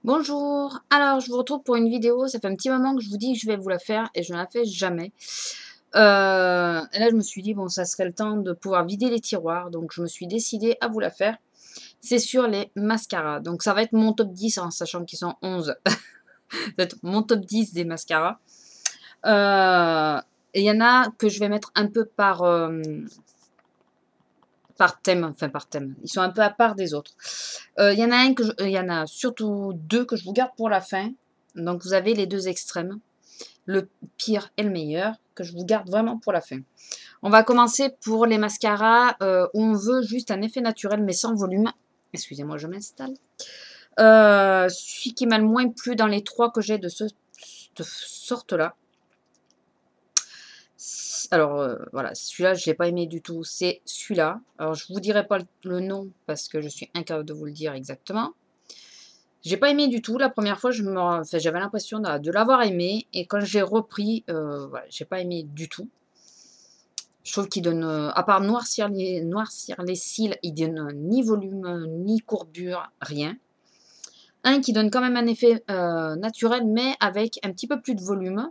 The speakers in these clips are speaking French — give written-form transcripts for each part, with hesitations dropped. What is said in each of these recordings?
Bonjour, alors je vous retrouve pour une vidéo, ça fait un petit moment que je vous dis que je vais vous la faire et je ne la fais jamais. Et là je me suis dit bon ça serait le temps de pouvoir vider les tiroirs, donc je me suis décidée à vous la faire. C'est sur les mascaras, donc ça va être mon top 10 en sachant qu'ils sont 11. Ça va être mon top 10 des mascaras. Et il y en a que je vais mettre un peu par thème, enfin par thème. Ils sont un peu à part des autres. Il y en a il y en a surtout deux que je vous garde pour la fin. Donc vous avez les deux extrêmes, le pire et le meilleur, que je vous garde vraiment pour la fin. On va commencer pour les mascaras où on veut juste un effet naturel mais sans volume. Excusez-moi, je m'installe. Celui qui m'a le moins plu dans les trois que j'ai de cette sorte-là. Alors voilà, celui-là, je l'ai pas aimé du tout. C'est celui-là. Alors je vous dirai pas le nom parce que je suis incapable de vous le dire exactement. J'ai pas aimé du tout. La première fois, enfin, j'avais l'impression de l'avoir aimé. Et quand j'ai repris, voilà, j'ai pas aimé du tout. Je trouve qu'il donne, à part noircir les cils, il donne ni volume, ni courbure, rien. Un qui donne quand même un effet naturel, mais avec un petit peu plus de volume.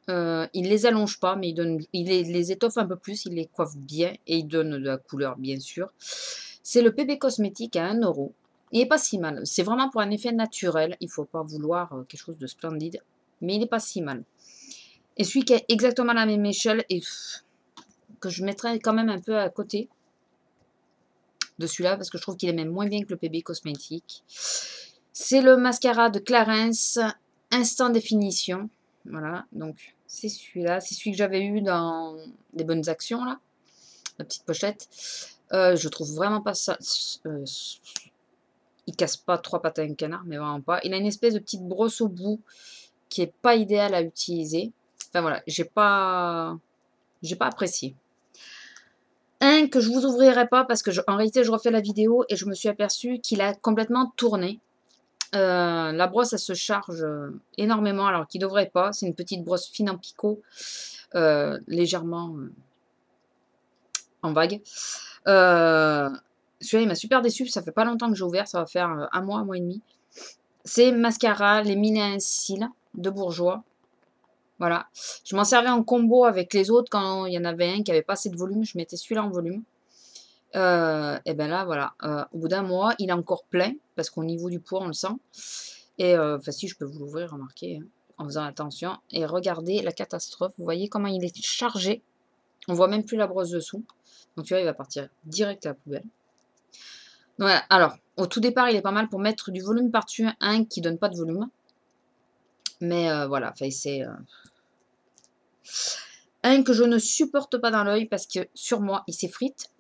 Il les allonge pas, mais il les étoffe un peu plus, il les coiffe bien et il donne de la couleur, bien sûr. C'est le PB Cosmétique à 1 €. Il n'est pas si mal. C'est vraiment pour un effet naturel. Il ne faut pas vouloir quelque chose de splendide, mais il n'est pas si mal. Et celui qui est exactement à la même échelle et que je mettrais quand même un peu à côté de celui-là, parce que je trouve qu'il est même moins bien que le PB Cosmétique. C'est le mascara de Clarins Instant Définition. Voilà, donc c'est celui-là. C'est celui que j'avais eu dans les bonnes actions, là. La petite pochette. Je trouve vraiment pas ça. Il casse pas trois pattes à un canard, mais vraiment pas. Il a une espèce de petite brosse au bout qui est pas idéale à utiliser. Enfin voilà, j'ai pas apprécié. Un que je vous ouvrirai pas parce que en réalité je refais la vidéo et je me suis aperçue qu'il a complètement tourné. La brosse elle se charge énormément alors qu'il devrait pas. C'est une petite brosse fine en picot, légèrement en vague. Celui-là il m'a super déçu, ça fait pas longtemps que j'ai ouvert, ça va faire un mois et demi. C'est mascara, les mini à un cil de Bourjois. Voilà. Je m'en servais en combo avec les autres quand il y en avait un qui avait pas assez de volume. Je mettais celui-là en volume. Et ben là, voilà. Au bout d'un mois, il est encore plein parce qu'au niveau du poids, on le sent. Et enfin, si je peux vous l'ouvrir, remarquez, hein, en faisant attention. Et regardez la catastrophe. Vous voyez comment il est chargé. On voit même plus la brosse dessous. Donc tu vois, il va partir direct à la poubelle. Voilà. Alors, au tout départ, il est pas mal pour mettre du volume par-dessus un qui donne pas de volume. Mais voilà, c'est un que je ne supporte pas dans l'œil parce que sur moi, il s'effrite.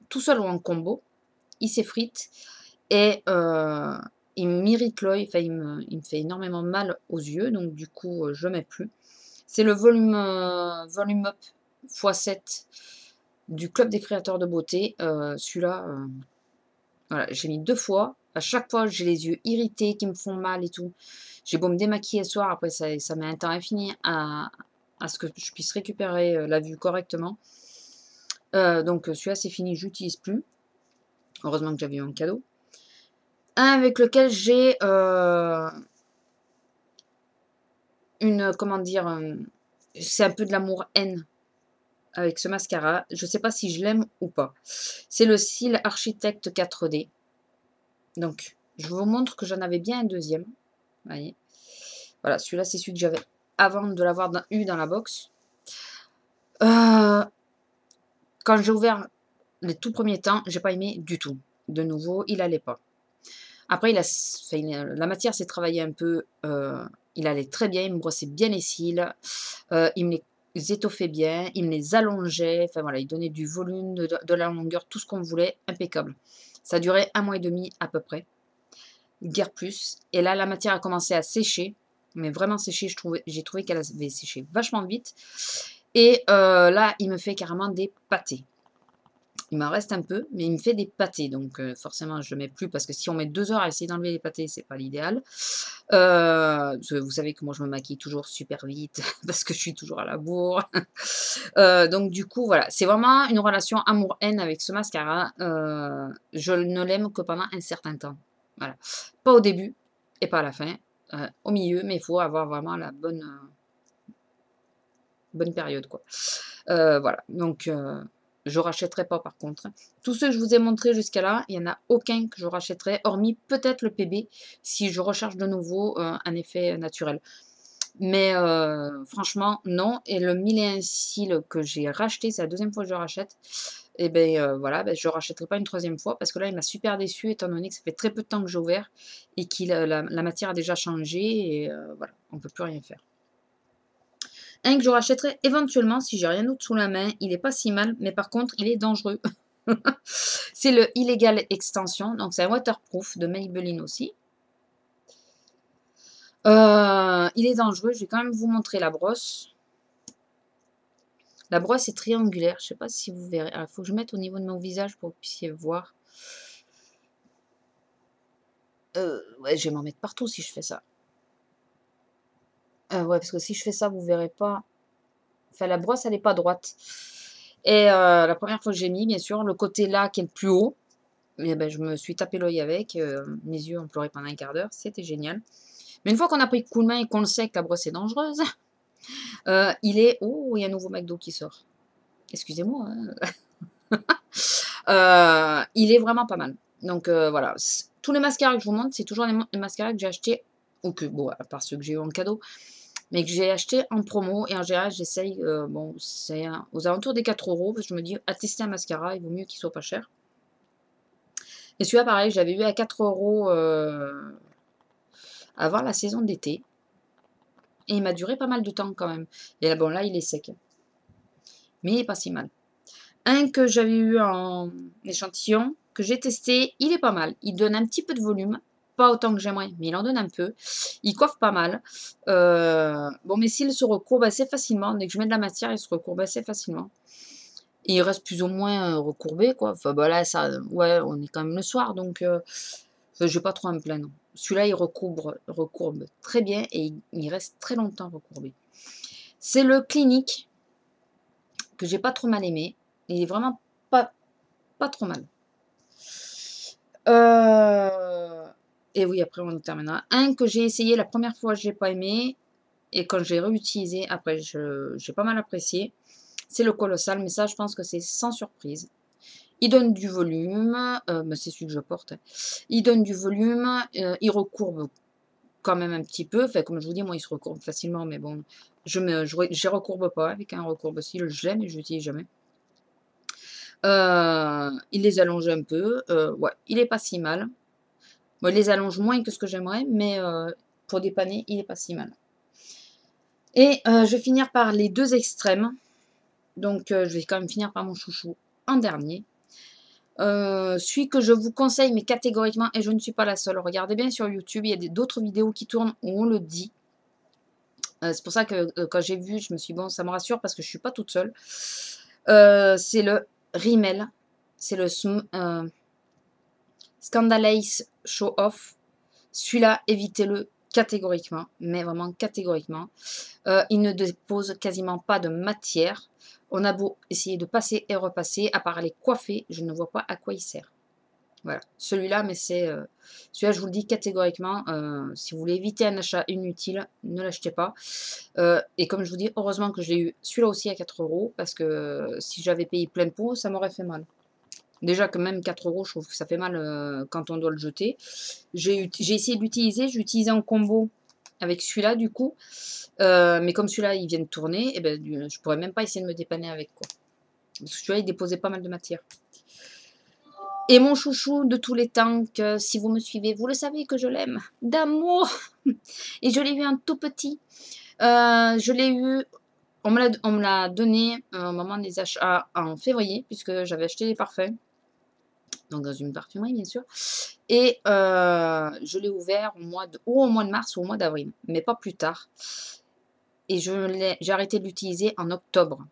Tout seul ou en combo, il s'effrite et il m'irrite l'œil. Enfin, il me fait énormément mal aux yeux. Donc du coup, je ne mets plus. C'est le volume Up x7 du Club des créateurs de beauté. Celui-là, voilà, j'ai mis 2 fois. À chaque fois, j'ai les yeux irrités qui me font mal et tout. J'ai beau me démaquiller le soir, après ça met un temps infini à ce que je puisse récupérer la vue correctement. Donc celui-là c'est fini, j'utilise plus. Heureusement que j'avais eu un cadeau. Un avec lequel j'ai comment dire, c'est un peu de l'amour-haine avec ce mascara. Je ne sais pas si je l'aime ou pas. C'est le cil Architecte 4D. Donc, je vous montre que j'en avais bien un deuxième. Voyez. Voilà, celui-là, c'est celui que j'avais avant de l'avoir eu dans la box. Quand j'ai ouvert les tout premiers temps, j'ai pas aimé du tout. De nouveau, il allait pas. Après, la matière s'est travaillée un peu. Il allait très bien, il me brossait bien les cils. Il me les étoffait bien, il me les allongeait. Enfin voilà, il donnait du volume, de la longueur, tout ce qu'on voulait, impeccable. Ça a duré 1 mois et demi à peu près. Guère plus. Et là, la matière a commencé à sécher. Mais vraiment sécher, j'ai trouvé qu'elle avait séché vachement vite. Et là, il me fait carrément des pâtés. Il m'en reste un peu, mais il me fait des pâtés. Donc forcément, je ne mets plus parce que si on met 2 heures à essayer d'enlever les pâtés, c'est pas l'idéal. Vous savez que moi, je me maquille toujours super vite parce que je suis toujours à la bourre. Donc du coup, voilà. C'est vraiment une relation amour-haine avec ce mascara. Je ne l'aime que pendant un certain temps. Voilà. Pas au début. et pas à la fin, au milieu, mais il faut avoir vraiment la bonne période, quoi. Voilà, donc je rachèterai pas par contre, hein. Tous ceux que je vous ai montrés jusqu'à là, il y en a aucun que je rachèterai, hormis peut-être le PB, si je recherche de nouveau, un effet naturel. Mais franchement, non. Et le 1001 cils que j'ai racheté, c'est la deuxième fois que je rachète. Et beh, voilà, beh, je rachèterai pas une troisième fois parce que là, il m'a super déçue étant donné que ça fait très peu de temps que j'ai ouvert et qu'il la matière a déjà changé et voilà, on peut plus rien faire. Un que je rachèterai éventuellement si j'ai rien d'autre sous la main, il est pas si mal, mais par contre, il est dangereux. C'est le Illegal Extension, donc c'est un waterproof de Maybelline aussi. Il est dangereux, je vais quand même vous montrer la brosse. La brosse est triangulaire, je sais pas si vous verrez. Il faut que je mette au niveau de mon visage pour que vous puissiez voir. Ouais, je vais m'en mettre partout si je fais ça. Ouais, parce que si je fais ça, vous verrez pas. Enfin, la brosse, elle n'est pas droite. Et la première fois que j'ai mis, bien sûr, le côté là qui est le plus haut, eh ben, je me suis tapé l'œil avec. Mes yeux ont pleuré pendant un quart d'heure. C'était génial. Mais une fois qu'on a pris le coup de main et qu'on le sait que la brosse est dangereuse, il est... Oh, il y a un nouveau McDo qui sort. Excusez-moi, hein. Il est vraiment pas mal. Donc voilà, tous les mascaras que je vous montre, c'est toujours les mascaras que j'ai achetés, ou que, bon, à part ceux que j'ai eu en cadeau, mais que j'ai acheté en promo. Et en général, j'essaye, bon, c'est aux alentours des 4 €, parce que je me dis, à tester un mascara, il vaut mieux qu'il soit pas cher. Et celui-là, pareil, j'avais eu à 4 € avant la saison d'été. Et il m'a duré pas mal de temps quand même. Et là, bon, là, il est sec. Mais il est pas si mal. Un que j'avais eu en échantillon, que j'ai testé, il est pas mal. Il donne un petit peu de volume, pas autant que j'aimerais, mais il en donne un peu. Il coiffe pas mal. Bon, mes cils se recourbent assez facilement. Dès que je mets de la matière, ils se recourbent assez facilement. Et il reste plus ou moins recourbé, quoi. Enfin, bah là, ça, ouais, on est quand même le soir, donc je vais pas trop à me plaindre. Celui-là, il recourbe très bien et il reste très longtemps recourbé. C'est le Clinique que j'ai pas trop mal aimé. Il est vraiment pas trop mal. Et oui, après on terminera. Un que j'ai essayé la première fois, je n'ai pas aimé. Et quand j'ai réutilisé, après, j'ai pas mal apprécié. C'est le Colossal, mais ça, je pense que c'est sans surprise. Il donne du volume, mais c'est celui que je porte. Il donne du volume, il recourbe quand même un petit peu. Enfin, comme je vous dis, moi, il se recourbe facilement, mais bon, je recourbe pas avec un recourbe-cils, je l'aime et je l'utilise jamais. Il les allonge un peu, ouais, il est pas si mal. Bon, il les allonge moins que ce que j'aimerais, mais pour dépanner, il est pas si mal. Et je vais finir par les 2 extrêmes. Donc je vais quand même finir par mon chouchou en dernier. Celui que je vous conseille, mais catégoriquement, et je ne suis pas la seule. Regardez bien sur YouTube, il y a d'autres vidéos qui tournent où on le dit. C'est pour ça que quand j'ai vu, je me suis dit, bon, ça me rassure parce que je ne suis pas toute seule. C'est le Rimmel. C'est le Scandalace Show Off. Celui-là, évitez-le catégoriquement, mais vraiment catégoriquement. Il ne dépose quasiment pas de matière. On a beau essayer de passer et repasser, à part les coiffer, je ne vois pas à quoi il sert. Voilà, celui-là, mais c'est... celui-là, je vous le dis catégoriquement, si vous voulez éviter un achat inutile, ne l'achetez pas. Et comme je vous dis, heureusement que j'ai eu celui-là aussi à 4 €, parce que si j'avais payé plein pot, ça m'aurait fait mal. Déjà que même 4 €, je trouve que ça fait mal quand on doit le jeter. J'ai essayé de l'utiliser, je l'ai utilisé en combo avec celui-là du coup. Mais comme celui-là, il vient de tourner, et ben, je pourrais même pas essayer de me dépanner avec, quoi. Parce que celui-là, il déposait pas mal de matière. Et mon chouchou de tous les temps, que si vous me suivez, vous le savez que je l'aime d'amour. Et je l'ai eu un tout petit. Je l'ai eu, on me l'a donné au moment des achats en février, puisque j'avais acheté des parfums. Donc dans une parfumerie, bien sûr. Et je l'ai ouvert au mois de mars ou au mois d'avril, mais pas plus tard. Et j'ai arrêté de l'utiliser en octobre,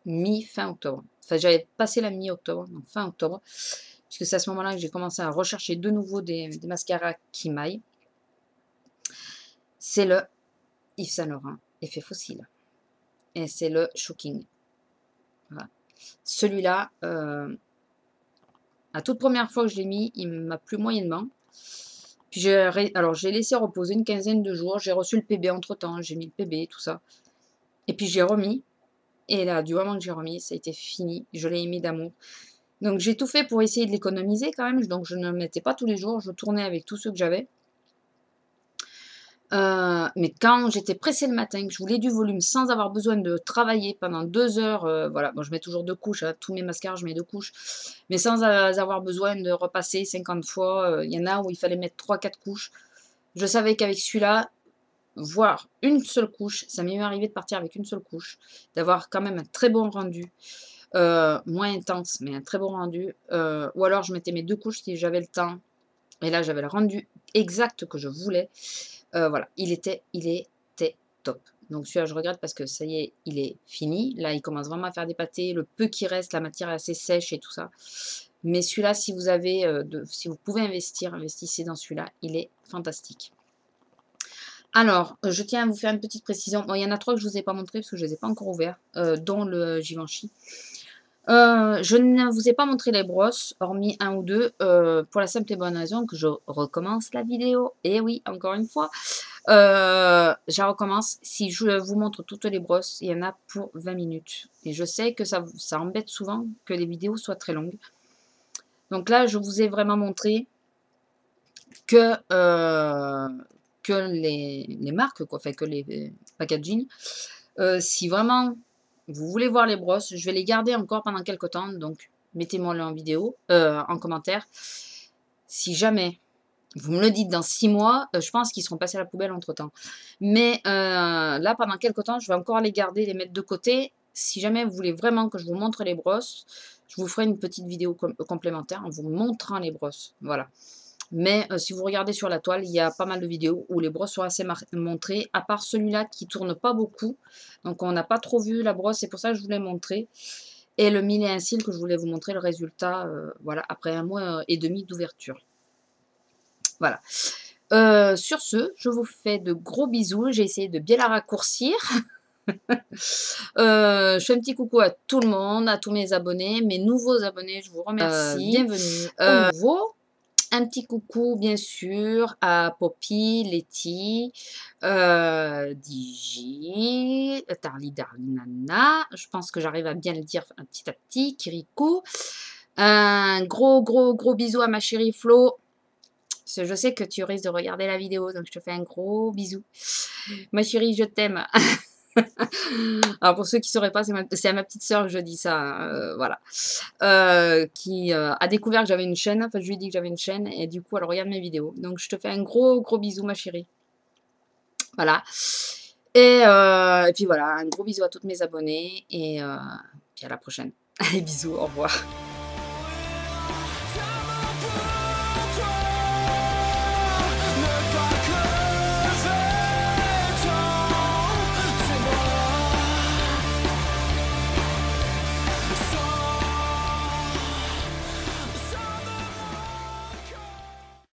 fin octobre. Enfin, j'avais passé la mi-octobre, donc fin octobre, puisque c'est à ce moment-là que j'ai commencé à rechercher de nouveau des mascaras qui m'aillent. C'est le Yves Saint Laurent Effet Fossile. Et c'est le Shocking. Voilà. Celui-là, la toute première fois que je l'ai mis, il m'a plu moyennement. Puis alors j'ai laissé reposer une quinzaine de jours, j'ai reçu le PB entre-temps, j'ai mis le PB, tout ça. Et puis j'ai remis, et là, du moment que j'ai remis, ça a été fini, je l'ai mis d'amour. Donc j'ai tout fait pour essayer de l'économiser quand même, donc je ne le mettais pas tous les jours, je tournais avec tous ceux que j'avais. Mais quand j'étais pressée le matin, que je voulais du volume sans avoir besoin de travailler pendant 2 heures, voilà, bon je mets toujours 2 couches, hein, tous mes mascaras je mets 2 couches, mais sans avoir besoin de repasser 50 fois, il y en a où il fallait mettre 3-4 couches. Je savais qu'avec celui-là, voire une seule couche, ça m'est arrivé de partir avec une seule couche, d'avoir quand même un très bon rendu, moins intense, mais un très bon rendu, ou alors je mettais mes 2 couches si j'avais le temps, et là j'avais le rendu exact que je voulais. Voilà, il était top. Donc celui-là, je regrette parce que ça y est, il est fini. Là, il commence vraiment à faire des pâtés. Le peu qui reste, la matière est assez sèche et tout ça. Mais celui-là, si vous avez, si vous pouvez investir, investissez dans celui-là. Il est fantastique. Alors, je tiens à vous faire une petite précision. Bon, il y en a 3 que je ne vous ai pas montré parce que je ne les ai pas encore ouverts, dont le Givenchy. Je ne vous ai pas montré les brosses, hormis un ou deux, pour la simple et bonne raison que je recommence la vidéo. Et oui, encore une fois, je recommence. Si je vous montre toutes les brosses, il y en a pour 20 minutes. Et je sais que ça embête souvent que les vidéos soient très longues. Donc là, je vous ai vraiment montré que, les marques, quoi, enfin que les packaging. Si vraiment vous voulez voir les brosses, je vais les garder encore pendant quelques temps, donc mettez-moi le en vidéo, en commentaire. Si jamais vous me le dites dans 6 mois, je pense qu'ils seront passés à la poubelle entre-temps. Mais là, pendant quelques temps, je vais encore les garder, les mettre de côté. Si jamais vous voulez vraiment que je vous montre les brosses, je vous ferai une petite vidéo complémentaire en vous montrant les brosses. Voilà. Mais si vous regardez sur la toile, il y a pas mal de vidéos où les brosses sont assez montrées, à part celui-là qui tourne pas beaucoup. Donc on n'a pas trop vu la brosse, c'est pour ça que je voulais montrer. Et le mille et un cils que je voulais vous montrer le résultat, voilà, après 1 mois et demi d'ouverture. Voilà. Sur ce, je vous fais de gros bisous. J'ai essayé de bien la raccourcir. Je fais un petit coucou à tout le monde, à tous mes abonnés, mes nouveaux abonnés, je vous remercie. Bienvenue aux nouveaux. Un petit coucou, bien sûr, à Poppy, Letty, Digi, Tarly Darlinana, je pense que j'arrive à bien le dire petit à petit, Kirikou. Un gros bisou à ma chérie Flo. Parce que je sais que tu risques de regarder la vidéo, donc je te fais un gros bisou. Ma chérie, je t'aime. Alors pour ceux qui ne sauraient pas, c'est à ma petite sœur que je dis ça, voilà. Qui a découvert que j'avais une chaîne, enfin je lui ai dit que j'avais une chaîne, et du coup elle regarde mes vidéos. Donc je te fais un gros bisou ma chérie. Voilà. Et puis voilà, un gros bisou à toutes mes abonnées, et puis à la prochaine. Allez, bisous, au revoir.